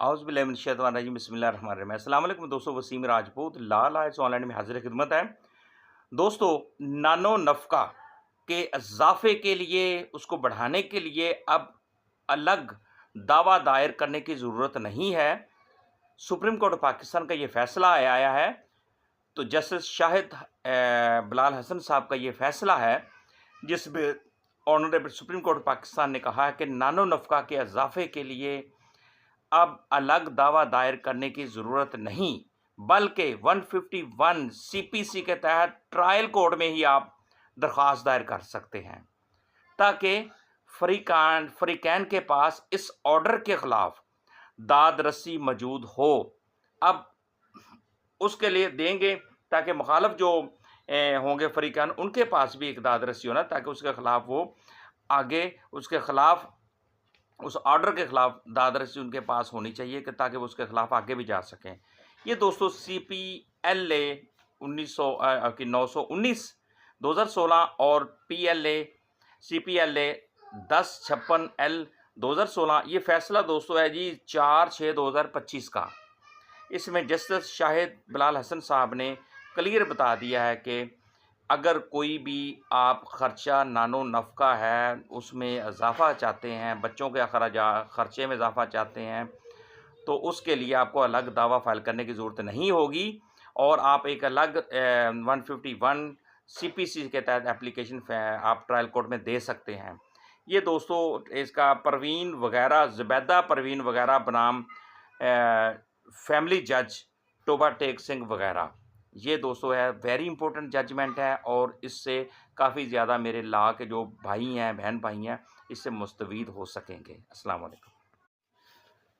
औज़ुबिल्लाहिमिनश्शैतानिर्रजीम बिस्मिल्लाहिर्रहमानिर्रहीम। अस्सलाम वालेकुम दोस्तों, वसीम राजपूत लाल आयट्स ऑनलाइन में हाजिर खिदमत है। दोस्तों, नानो नफ़्का के इज़ाफ़े के लिए, उसको बढ़ाने के लिए अब अलग दावा दायर करने की ज़रूरत नहीं है। सुप्रीम कोर्ट पाकिस्तान का ये फ़ैसला आया है। तो जस्टिस शाहिद बिलाल हसन साहब का ये फ़ैसला है, जिसमें ऑनरेबल सुप्रीम कोर्ट पाकिस्तान ने कहा है कि नानो नफ़्का के इज़ाफ़े के लिए अब अलग दावा दायर करने की ज़रूरत नहीं, बल्कि 151 सीपीसी के तहत ट्रायल कोर्ट में ही आप दरख्वास्त दायर कर सकते हैं, ताकि फ़रीक़ैन के पास इस ऑर्डर के ख़िलाफ़ दाद रसी मौजूद हो। अब उसके लिए देंगे ताकि मुखालिफ जो होंगे फ़रीक़ैन, उनके पास भी एक दाद रसी हो ना, ताकि उसके ख़िलाफ़ वो आगे उसके ख़िलाफ़ उस ऑर्डर के ख़िलाफ़ दाद रसी उनके पास होनी चाहिए कि ताकि वो उसके ख़िलाफ़ आगे भी जा सकें। ये दोस्तों CPLA 919 2016 और CPLA 1056L 2016 ये फ़ैसला दोस्तों है जी 4/6/2025 का। इसमें जस्टिस शाहिद बिलाल हसन साहब ने क्लियर बता दिया है कि अगर कोई भी आप ख़र्चा नानो नफ़्का है, उसमें इज़ाफ़ा चाहते हैं, बच्चों के ख़र्चे में इज़ाफ़ा चाहते हैं, तो उसके लिए आपको अलग दावा फ़ाइल करने की ज़रूरत नहीं होगी और आप एक अलग 151 CPC के तहत एप्लीकेशन आप ट्रायल कोर्ट में दे सकते हैं। ये दोस्तों इसका परवीन वग़ैरह, ज़ुबैदा परवीन वग़ैरह बनाम फैमिली जज टोबा टेक सिंह वग़ैरह, ये दोस्तों है वेरी इंपॉर्टेंट जजमेंट है और इससे काफ़ी ज़्यादा मेरे लॉ के जो भाई हैं, बहन भाई हैं, इससे मुस्तफ़ीद हो सकेंगे। अस्सलाम वालेकुम।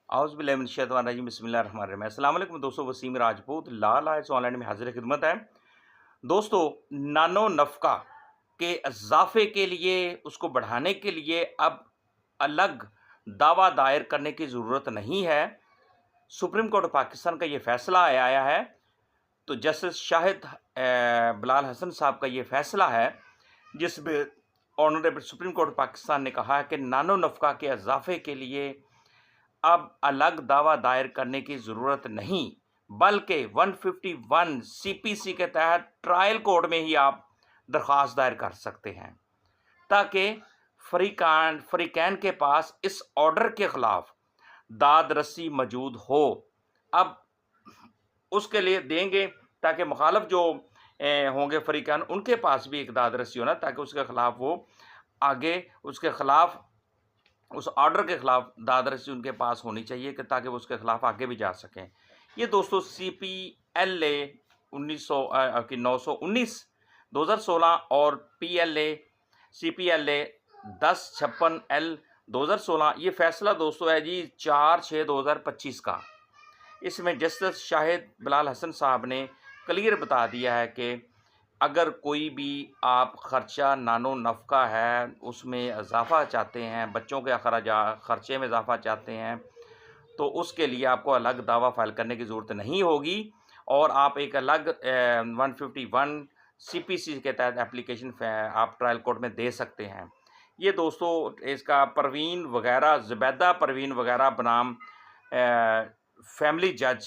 औज़ुबिल्लाहिमिनश्शैतानिर्रजीम बिस्मिल्लाहिर्रहमानिर्रहीम। अस्सलाम वालेकुम दोस्तों, वसीम राजपूत लाल आयट्स ऑनलाइन में हाजिर खिदमत है। दोस्तों, नानो नफ़्का के इज़ाफ़े के लिए, उसको बढ़ाने के लिए अब अलग दावा दायर करने की ज़रूरत नहीं है। सुप्रीम कोर्ट पाकिस्तान का ये फ़ैसला आया है। तो जस्टिस शाहिद बिलाल हसन साहब का ये फ़ैसला है, जिसमें ऑनरेबल सुप्रीम कोर्ट पाकिस्तान ने कहा है कि नानो नफ़्का के इज़ाफ़े के लिए अब अलग दावा दायर करने की ज़रूरत नहीं, बल्कि 151 CPC के तहत ट्रायल कोर्ट में ही आप दरख्वास्त दायर कर सकते हैं, ताकि फ़रीक़ैन के पास इस ऑर्डर के ख़िलाफ़ दाद रसी मौजूद हो। अब उसके लिए देंगे ताकि मुखालिफ जो होंगे फ़रीक़ैन, उनके पास भी एक दाद रसी हो ना, ताकि उसके ख़िलाफ़ वो आगे उसके ख़िलाफ़ उस ऑर्डर के ख़िलाफ़ दाद रसी उनके पास होनी चाहिए कि ताकि वो उसके ख़िलाफ़ आगे भी जा सकें। ये दोस्तों CPLA 919 2016 और CPLA 1056L 2016 ये फ़ैसला दोस्तों है जी 4/6/2025 का। इसमें जस्टिस शाहिद बिलाल हसन साहब ने क्लियर बता दिया है कि अगर कोई भी आप ख़र्चा नानो नफ़्का है, उसमें इज़ाफ़ा चाहते हैं, बच्चों के ख़र्चे में इज़ाफ़ा चाहते हैं, तो उसके लिए आपको अलग दावा फ़ाइल करने की ज़रूरत नहीं होगी और आप एक अलग 151 CPC के तहत एप्लीकेशन आप ट्रायल कोर्ट में दे सकते हैं। ये दोस्तों इसका परवीन वग़ैरह, ज़ुबैदा परवीन वग़ैरह बनाम फैमिली जज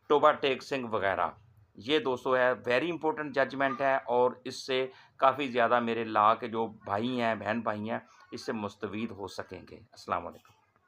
टोबा टेक सिंह वग़ैरह, ये दोस्तों है वेरी इंपॉर्टेंट जजमेंट है और इससे काफ़ी ज़्यादा मेरे लॉ के जो भाई हैं, बहन भाई हैं, इससे मुस्तफ़ीद हो सकेंगे। अस्सलाम वालेकुम।